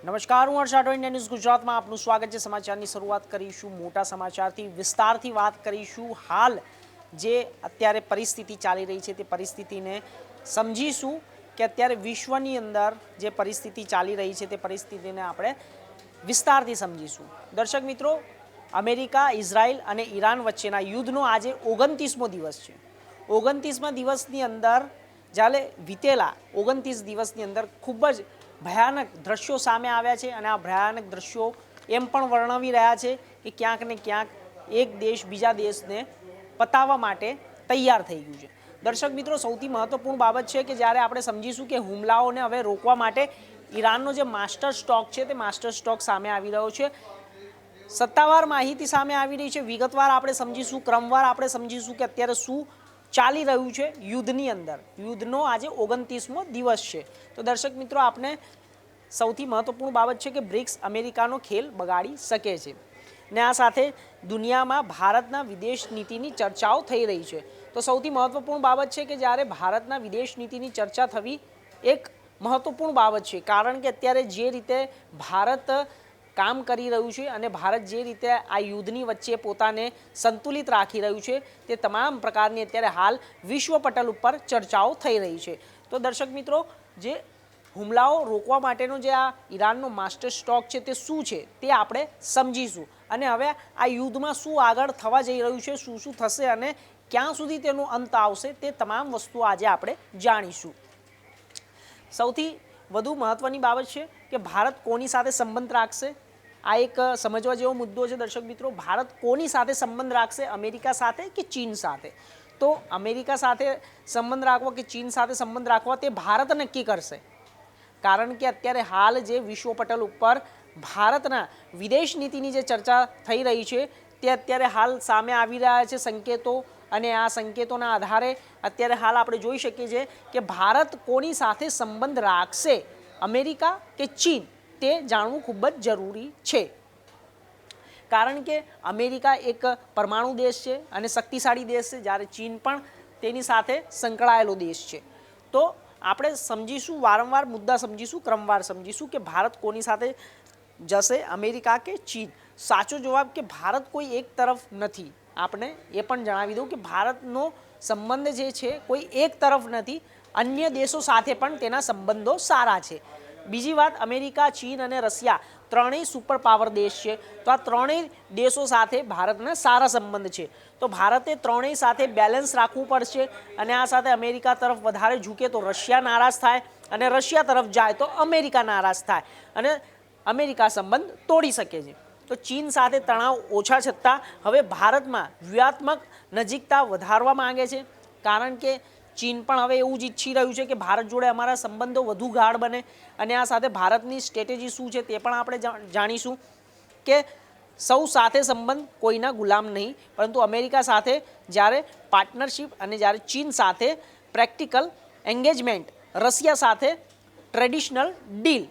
નમસ્કાર, હું હર્ષ Rathod, India news ગુજરાતમાં આપનું સ્વાગત છે। સમાચારની શરૂઆત કરીશું મોટા સમાચારથી। વિસ્તારથી વાત કરીશું હાલ જે અત્યારે પરિસ્થિતિ ચાલી રહી છે તે પરિસ્થિતિને સમજીશું કે અત્યારે વિશ્વની અંદર જે પરિસ્થિતિ ચાલી રહી છે તે પરિસ્થિતિને આપણે વિસ્તારથી સમજીશું। દર્શક મિત્રો, અમેરિકા, ઇઝરાયલ અને ઈરાન વચ્ચેના યુદ્ધનો આજે 29મો દિવસ છે। 29મા દિવસની અંદર જ્યારે વીતેલા 29 દિવસની અંદર ખૂબ જ ભયાનક દ્રશ્યો સામે આવ્યા છે અને આ ભયાનક દ્રશ્યો એમ પણ વર્ણવી રહ્યા છે કે ક્યાંક ને ક્યાંક એક દેશ બીજા દેશને પતાવવા માટે તૈયાર થઈ ગયું છે। દર્શક મિત્રો, સૌથી મહત્વપૂર્ણ બાબત છે કે જ્યારે આપણે સમજીશું કે હુમલાઓને હવે રોકવા માટે ઈરાનનો જે માસ્ટર સ્ટ્રોક છે તે માસ્ટર સ્ટ્રોક સામે આવી રહ્યો છે। સત્તાવાર માહિતી સામે આવી રહી છે, વિગતવાર આપણે સમજીશું, ક્રમવાર આપણે સમજીશું કે અત્યારે શું ચાલી રહ્યું છે યુદ્ધની અંદર। યુદ્ધનો આજે 29મો દિવસ છે। તો દર્શક મિત્રો, આપણે સૌથી મહત્વપૂર્ણ બાબત છે કે બ્રિક્સ અમેરિકાનો ખેલ બગાડી શકે છે ને આ સાથે દુનિયામાં ભારતના વિદેશ નીતિની ચર્ચાઓ થઈ રહી છે। તો સૌથી મહત્વપૂર્ણ બાબત છે કે જ્યારે ભારતના વિદેશ નીતિની ચર્ચા થવી એક મહત્વપૂર્ણ બાબત છે, કારણ કે અત્યારે જે રીતે ભારત કામ કરી રહ્યું છે અને ભારત જે રીતે આ યુદ્ધની વચ્ચે પોતાને સંતુલિત રાખી રહ્યું છે તે તમામ પ્રકારની અત્યારે હાલ વિશ્વ પટલ ઉપર ચર્ચાઓ થઈ રહી છે। તો દર્શક મિત્રો, જે હુમલાઓ રોકવા માટેનો જે આ ઈરાનનો માસ્ટર સ્ટ્રોક છે તે શું છે તે આપણે સમજીશું અને હવે આ યુદ્ધમાં શું આગળ થવા જઈ રહ્યું છે, શું શું થશે અને ક્યાં સુધી તેનો અંત આવશે તે તમામ વસ્તુઓ આજે આપણે જાણીશું। સૌથી વધુ મહત્વની બાબત છે કે ભારત કોની સાથે સંબંધ રાખશે, આ એક સમજવા જેવો મુદ્દો છે। દર્શક મિત્રો, ભારત કોની સાથે સંબંધ રાખશે, અમેરિકા સાથે કે ચીન સાથે? તો અમેરિકા સાથે સંબંધ રાખવા કે ચીન સાથે સંબંધ રાખવા તે ભારત નક્કી કરશે, કારણ કે અત્યારે હાલ જે વિશ્વ પટલ ઉપર ભારતના વિદેશ નીતિની જે ચર્ચા થઈ રહી છે તે અત્યારે હાલ સામે આવી રહ્યા છે સંકેતો, અને આ સંકેતોના આધારે અત્યારે હાલ આપણે જોઈ શકીએ છીએ કે ભારત કોની સાથે સંબંધ રાખશે, અમેરિકા કે ચીન, તે જાણવું ખૂબ જ જરૂરી છે। કારણ કે અમેરિકા એક પરમાણુ દેશ છે અને શક્તિશાળી દેશ છે, જ્યારે ચીન પણ તેની સાથે સંકળાયેલો દેશ છે। તો આપણે સમજીશું, વારંવાર મુદ્દા સમજીશું, ક્રમવાર સમજીશું કે ભારત કોની સાથે જશે, અમેરિકા કે ચીન? સાચો જવાબ કે ભારત કોઈ એક તરફ નથી। આપણે એ પણ જણાવી દઉં કે ભારતનો સંબંધ જે છે કોઈ એક તરફ નથી, અન્ય દેશો સાથે પણ તેના સંબંધો સારા છે। બીજી વાત, અમેરિકા, ચીન અને રશિયા ત્રણેય સુપર પાવર દેશ છે, તો આ ત્રણેય દેશો સાથે ભારતના સારા સંબંધ છે। તો ભારતે ત્રણેય સાથે બેલેન્સ રાખવું પડશે અને આ સાથે અમેરિકા તરફ વધારે ઝૂકે તો રશિયા નારાજ થાય અને રશિયા તરફ જાય તો અમેરિકા નારાજ થાય અને અમેરિકા સંબંધ તોડી શકે છે। તો ચીન સાથે તણાવ ઓછા છતાં હવે ભારતમાં વ્યૂહાત્મક નજીકતા વધારવા માંગે છે, કારણ કે ચીન પણ હવે એવું જ ઈચ્છી રહ્યું છે કે ભારત જોડે અમારા સંબંધો વધુ ગાઢ બને અને આ સાથે ભારતની સ્ટ્રેટેજી શું છે તે પણ આપણે જાણીશું કે સૌ સાથે સંબંધ, કોઈના ગુલામ નહીં, પરંતુ અમેરિકા સાથે જ્યારે પાર્ટનરશિપ અને જ્યારે ચીન સાથે પ્રેક્ટિકલ એન્ગેજમેન્ટ, રશિયા સાથે ટ્રેડિશનલ ડીલ।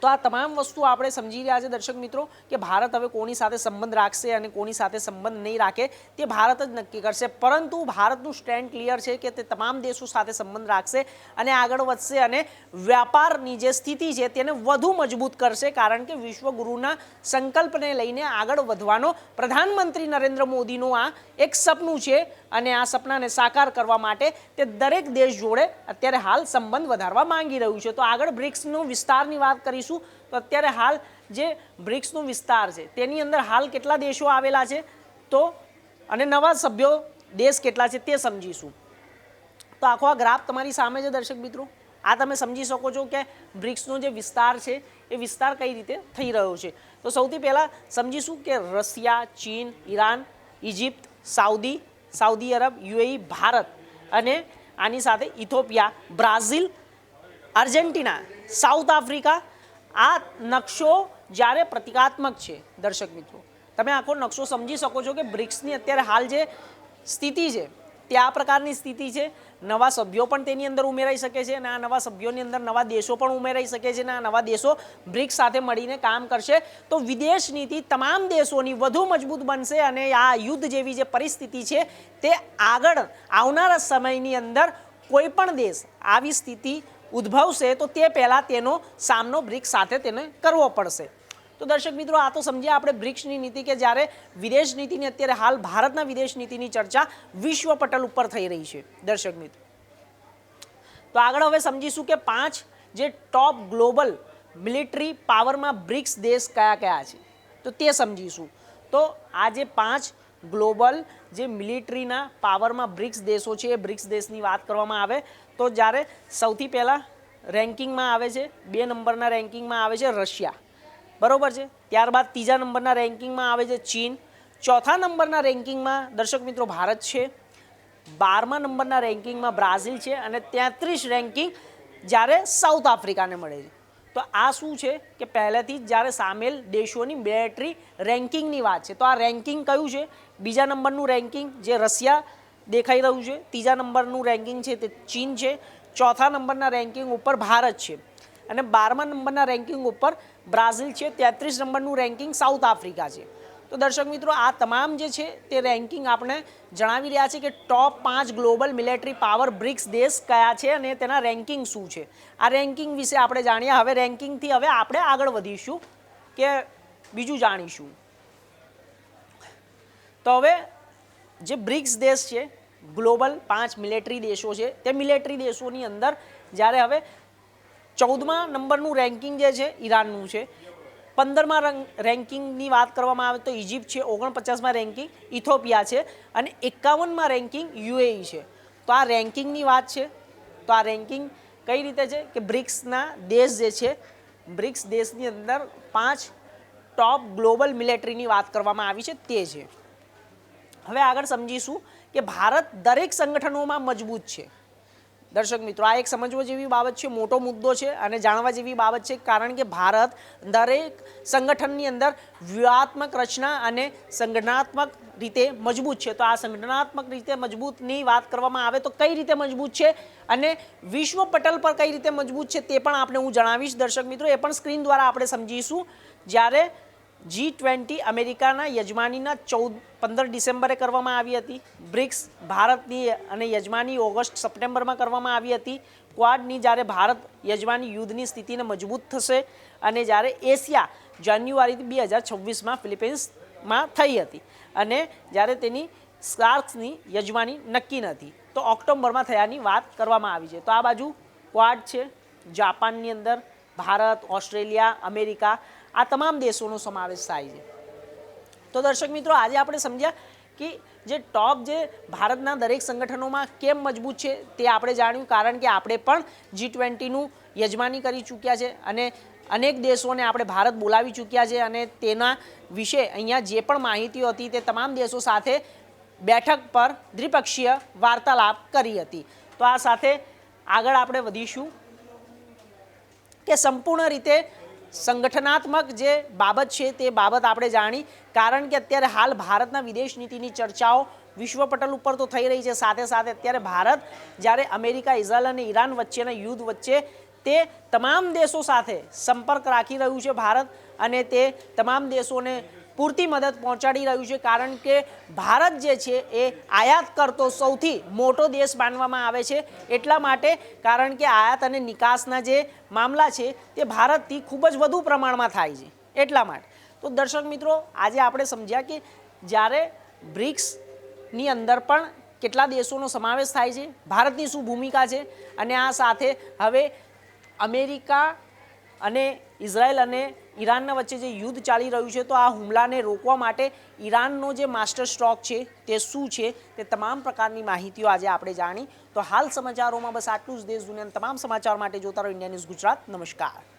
તો આ તમામ વસ્તુ આપણે સમજી રહ્યા છે દર્શક મિત્રો કે ભારત હવે કોની સાથે સંબંધ રાખશે અને કોની સાથે સંબંધ નહીં રાખે તે ભારત જ નક્કી કરશે, પરંતુ ભારતનું સ્ટેન્ડ ક્લિયર છે કે તે તમામ દેશો સાથે સંબંધ રાખશે અને આગળ વધશે અને વ્યાપારની જે સ્થિતિ છે તેને વધુ મજબૂત કરશે, કારણ કે વિશ્વગુરુના સંકલ્પને લઈને આગળ વધવાનો પ્રધાનમંત્રી નરેન્દ્ર મોદીનું આ એક સપનું છે અને આ સપનાને સાકાર કરવા માટે તે દરેક દેશ જોડે અત્યારે હાલ સંબંધ વધારવા માંગી રહ્યું છે। તો આગળ બ્રિક્સનો વિસ્તારની વાત કરીશું। તો અત્યારે હાલ જે બ્રિક્સનો વિસ્તાર છે તેની અંદર હાલ કેટલા દેશો આવેલા છે તો અને નવા સભ્યો દેશ કેટલા છે તે સમજીશું। તો આખો આ ગ્રાફ તમારી સામે છે દર્શક મિત્રો, આ તમે સમજી શકો છો કે બ્રિક્સનો જે વિસ્તાર છે એ વિસ્તાર કઈ રીતે થઈ રહ્યો છે। તો સૌથી પહેલાં સમજીશું કે રશિયા, ચીન, Iran, Egypt, Saudi Arab, UAE, Bharat અને આની સાથે Ethiopia, Brazil, Argentina, south Africa. આ નકશો જ્યારે પ્રતિકાત્મક છે દર્શક મિત્રો, તમે આખો નકશો સમજી શકો છો કે બ્રિક્સની અત્યારે હાલ જે સ્થિતિ છે તે આ પ્રકારની સ્થિતિ છે। નવા સભ્યો પણ તેની અંદર ઉમેરાઈ શકે છે અને આ નવા સભ્યોની અંદર નવા દેશો પણ ઉમેરાઈ શકે છે અને આ નવા દેશો બ્રિક્સ સાથે મળીને કામ કરશે તો વિદેશ નીતિ તમામ દેશોની વધુ મજબૂત બનશે અને આ યુદ્ધ જેવી જે પરિસ્થિતિ છે તે આગળ આવનારા સમયની અંદર કોઈ પણ દેશ આવી સ્થિતિ ઉદ્ભવશે તો તે પહેલાં તેનો સામનો બ્રિક્સ સાથે તેને કરવો પડશે. તો દર્શક મિત્રો, આ તો સમજ્યા આપણે બ્રિક્સની નીતિ કે જ્યારે વિદેશ નીતિની અત્યારે હાલ ભારતના વિદેશ નીતિની ચર્ચા વિશ્વ પટલ ઉપર થઈ રહી છે. દર્શક મિત્રો, તો આગળ હવે સમજીશું કે 5 જે ટોપ ગ્લોબલ મિલિટરી પાવરમાં બ્રિક્સ દેશ કયા કયા છે, તો તે સમજીશું. તો આ જે 5 ગ્લોબલ જે મિલિટરીના પાવરમાં બ્રિક્સ દેશો છે, એ બ્રિક્સ દેશની વાત કરવામાં આવે તો જ્યારે સૌથી પહેલાં રેન્કિંગમાં આવે છે, 2 નંબરના રેન્કિંગમાં આવે છે રશિયા, બરોબર છે. ત્યારબાદ 3જા નંબરના રેન્કિંગમાં આવે છે ચીન. 4થા નંબરના રેન્કિંગમાં દર્શક મિત્રો ભારત છે. 12મા નંબરના રેન્કિંગમાં બ્રાઝિલ છે અને 33 રેન્કિંગ જ્યારે સાઉથ આફ્રિકાને મળે છે. તો આ શું છે કે પહેલેથી જ જ્યારે સામેલ દેશોની મિલિટરી રેન્કિંગની વાત છે. તો આ રેન્કિંગ કયું છે? 2જા નંબરનું રેન્કિંગ જે રશિયા દેખાઈ રહ્યું છે, 3જા નંબરનું રેન્કિંગ છે તે ચીન છે, 4થા નંબરના રેન્કિંગ ઉપર ભારત છે અને 12મા નંબરના રેન્કિંગ ઉપર બ્રાઝિલ છે, 33 નંબરનું રેન્કિંગ સાઉથ આફ્રિકા છે. તો દર્શક મિત્રો, આ તમામ જે છે તે રેન્કિંગ આપણે જણાવી રહ્યા છે કે ટોપ 5 ગ્લોબલ મિલિટરી પાવર બ્રિક્સ દેશ કયા છે અને તેના રેન્કિંગ શું છે. આ રેન્કિંગ વિશે આપણે જાણીએ. હવે રેન્કિંગથી હવે આપણે આગળ વધીશું કે બીજું જાણીશું. તો હવે જે બ્રિક્સ દેશ છે, ગ્લોબલ 5 મિલિટરી દેશો છે, તે મિલિટરી દેશોની અંદર જ્યારે હવે 14મા નંબરનું રેન્કિંગ જે છે ઈરાનનું છે, 15મા રેન્કિંગની વાત કરવામાં આવે તો ઇજિપ્ત છે, 49મા રેન્કિંગ ઇથોપિયા છે અને 51મા રેન્કિંગ યુએઈ છે. તો આ રેન્કિંગની વાત છે. તો આ રેન્કિંગ કઈ રીતે છે કે બ્રિક્સના દેશ જે છે, બ્રિક્સ દેશની અંદર 5 ટોપ ગ્લોબલ મિલિટરીની વાત કરવામાં આવી છે તે છે. હવે આગળ સમજીશું કે ભારત દરેક સંગઠનોમાં મજબૂત છે. દર્શક મિત્રો, આ એક સમજવા જેવી બાબત છે, મોટો મુદ્દો છે અને જાણવા જેવી બાબત છે, કારણ કે ભારત દરેક સંગઠનની અંદર વ્યૂહાત્મક રચના અને સંગઠનાત્મક રીતે મજબૂત છે. તો આ સંગઠનાત્મક રીતે મજબૂતની વાત કરવામાં આવે તો કઈ રીતે મજબૂત છે અને વિશ્વ પટલ પર કઈ રીતે મજબૂત છે તે પણ આપણે હું જણાવીશ. દર્શક મિત્રો, એ પણ સ્ક્રીન દ્વારા આપણે સમજીશું. જ્યારે G20 અમેરિકાના યજમાનીના 15 ડિસેમ્બરે કરવામાં આવી હતી. બ્રિક્સ ભારતની અને યજમાની ઓગસ્ટ-સપ્ટેમ્બરમાં કરવામાં આવી હતી. ક્વાડની જ્યારે ભારત યજમાની યુદ્ધની સ્થિતિને મજબૂત થશે અને જ્યારે એશિયા જાન્યુઆરી 2026માં ફિલિપિન્સમાં થઈ હતી અને જ્યારે તેની સાર્કની યજમાની નક્કી નથી, તો ઓક્ટોબરમાં થયાની વાત કરવામાં આવી છે. તો આ બાજુ ક્વાડ છે, જાપાનની અંદર ભારત, ઓસ્ટ્રેલિયા, અમેરિકા, આ તમામ દેશોનો સમાવેશ થાય છે. તો દર્શક મિત્રો, આજે આપણે સમજ્યા કે જે ટોપ જે ભારતના દરેક સંગઠનોમાં કેમ મજબૂત છે તે આપણે જાણ્યું, કારણ કે આપણે પણ G20નું યજમાની કરી ચૂક્યા છે અને અનેક દેશોને આપણે ભારત બોલાવી ચૂક્યા છે અને તેના વિશે અહીંયા જે પણ માહિતીઓ હતી તે તમામ દેશો સાથે બેઠક પર દ્વિપક્ષીય વાર્તાલાપ કરી હતી. તો આ સાથે આગળ આપણે વધીશું કે સંપૂર્ણ રીતે સંગઠનાત્મક જે બાબત છે તે બાબત આપણે જાણી, કારણ કે અત્યારે હાલ ભારતના વિદેશ નીતિની ચર્ચાઓ વિશ્વ પટલ ઉપર તો થઈ રહી છે, સાથે સાથે અત્યારે ભારત જ્યારે અમેરિકા, ઇઝરાયલ અને ઈરાન વચ્ચેના યુદ્ધ વચ્ચે તે તમામ દેશો સાથે સંપર્ક રાખી રહ્યું છે ભારત, અને તે તમામ દેશોને પૂરતી મદદ પહોંચાડી રહ્યું છે, કારણ કે ભારત જે છે એ આયાત કરતો સૌથી મોટો દેશ માનવામાં આવે છે. એટલા માટે, કારણ કે આયાત અને નિકાસના જે મામલા છે તે ભારતથી ખૂબ જ વધુ પ્રમાણમાં થાય છે, એટલા માટે. તો દર્શક મિત્રો, આજે આપણે સમજ્યા કે જ્યારે બ્રિક્સની અંદર પણ કેટલા દેશોનો સમાવેશ થાય છે, ભારતની શું ભૂમિકા છે, અને આ સાથે હવે અમેરિકા અને ઇઝરાયલ અને ઈરાનના વચ્ચે જે યુદ્ધ ચાલી રહ્યું છે, તો આ હુમલાને રોકવા માટે ઈરાનનો જે માસ્ટર સ્ટ્રોક છે તે શું છે, તે તમામ પ્રકારની માહિતીઓ આજે આપણે જાણી. તો હાલ સમાચારોમાં બસ આટલું જ. દેશ દુનિયાના તમામ સમાચાર માટે જોતા રહો ઇન્ડિયા ન્યૂઝ ગુજરાત. નમસ્કાર.